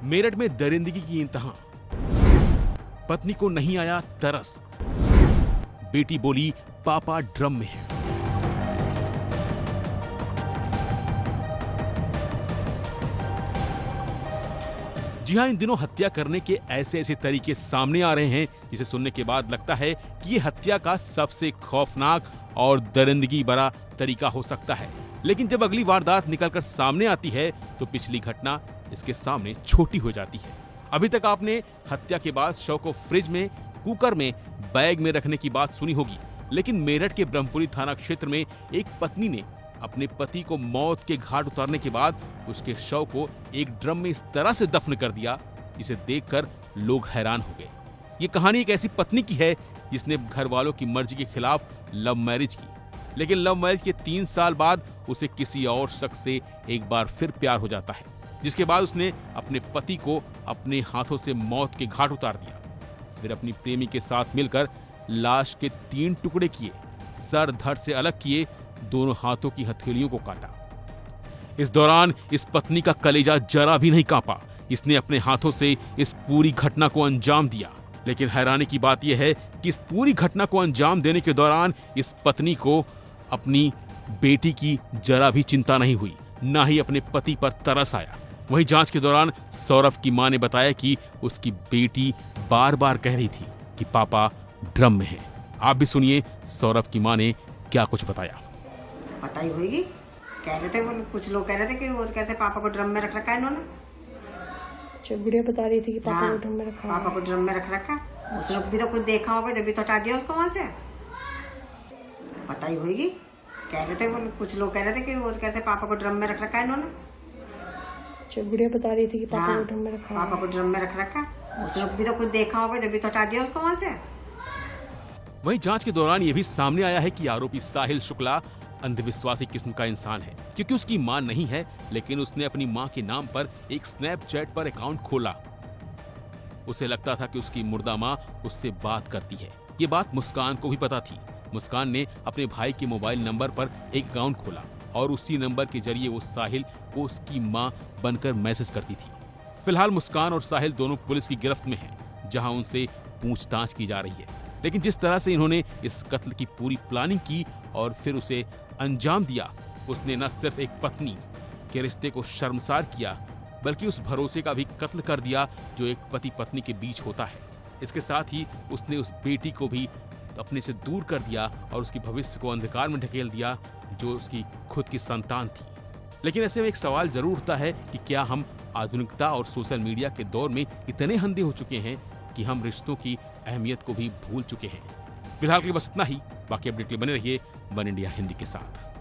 मेरठ में दरिंदगी की इंतहा, पत्नी को नहीं आया तरस, बेटी बोली पापा ड्रम में है। जी हां, इन दिनों हत्या करने के ऐसे ऐसे तरीके सामने आ रहे हैं जिसे सुनने के बाद लगता है कि ये हत्या का सबसे खौफनाक और दरिंदगी भरा तरीका हो सकता है। लेकिन जब अगली वारदात निकलकर सामने आती है तो पिछली घटना इसके सामने छोटी हो जाती है। अभी तक आपने हत्या के बाद शव को फ्रिज में, कुकर में, बैग में रखने की बात सुनी होगी, लेकिन मेरठ के ब्रह्मपुरी थाना क्षेत्र में एक पत्नी ने अपने पति को मौत के घाट उतारने के बाद उसके शव को एक ड्रम में इस तरह से दफन कर दिया जिसे देखकर लोग हैरान हो गए। ये कहानी एक ऐसी पत्नी की है जिसने घर वालों की मर्जी के खिलाफ लव मैरिज की, लेकिन लव मैरिज के 3 साल बाद उसे किसी और शख्स से एक बार फिर प्यार हो जाता है, जिसके बाद उसने अपने पति को अपने हाथों से मौत के घाट उतार दिया। फिर अपनी प्रेमी के साथ मिलकर लाश के 3 टुकड़े किए, सर धड़ से अलग किए, दोनों हाथों की हथेलियों को काटा। इस दौरान इस पत्नी का कलेजा जरा भी नहीं कांपा। इसने अपने हाथों से इस पूरी घटना को अंजाम दिया। लेकिन हैरानी की बात यह है कि इस पूरी घटना को अंजाम देने के दौरान इस पत्नी को अपनी बेटी की जरा भी चिंता नहीं हुई, ना ही अपने पति पर तरस आया। वहीं जांच के दौरान सौरभ की मां ने बताया कि उसकी बेटी बार बार कह रही थी कि पापा ड्रम में है। आप भी सुनिए सौरभ की मां ने क्या कुछ बताया। पता ही होगी, कह रहे थे वो, कुछ लोग कह रहे थे कि वो कहते पापा को ड्रम में रख रखा है इन्होंने। गुड़िया बता रही थी कि पापा को ड्रम में रखा है। पापा को ड्रम में रख रखा। उस लोग भी तो कुछ देखा होगा जब भी तो हटा दिया उसको वहां से। पता ही होगी, कह रहे थे वो, कुछ लोग कह रहे थे कि वो कहते पापा को ड्रम में रख रखा है इन्होंने। गुड़िया बता रही थी कि पापा को ड्रम में रखा है। पापा को ड्रम में रख रखा। उस लोग भी तो कुछ देखा होगा जब भी तो हटा दिया उसको वहां से। वहीं जांच के दौरान यह भी सामने आया है कि आरोपी साहिल शुक्ला अंधविश्वासी किस्म का इंसान है, क्योंकि उसकी मां नहीं है, लेकिन उसने अपनी मां के नाम पर एक स्नैपचैट पर अकाउंट खोला। उसे लगता था कि उसकी मुर्दा मां उससे बात करती है। ये बात मुस्कान को भी पता थी। मुस्कान ने अपने भाई के मोबाइल नंबर पर एक अकाउंट खोला और उसी नंबर के जरिए वो साहिल को उसकी मां बनकर मैसेज करती थी। फिलहाल मुस्कान और साहिल दोनों पुलिस की गिरफ्त में हैं, जहां उनसे पूछताछ की जा रही है। लेकिन जिस तरह से इन्होंने इस कत्ल की पूरी प्लानिंग की और फिर उसे अंजाम दिया, उसने न सिर्फ एक पत्नी के रिश्ते को शर्मसार किया, बल्कि उस भरोसे का भी कत्ल कर दिया जो एक पति पत्नी के बीच होता है। इसके साथ ही उसने उस बेटी को भी अपने से दूर कर दिया और उसकी भविष्य को अंधकार में ढकेल दिया जो उसकी खुद की संतान थी। लेकिन ऐसे में एक सवाल जरूर उठता है कि क्या हम आधुनिकता और सोशल मीडिया के दौर में इतने अंधे हो चुके हैं कि हम रिश्तों की अहमियत को भी भूल चुके हैं। फिलहाल के लिए बस इतना ही। बाकी अपडेट के लिए बने रहिए वन इंडिया हिंदी के साथ।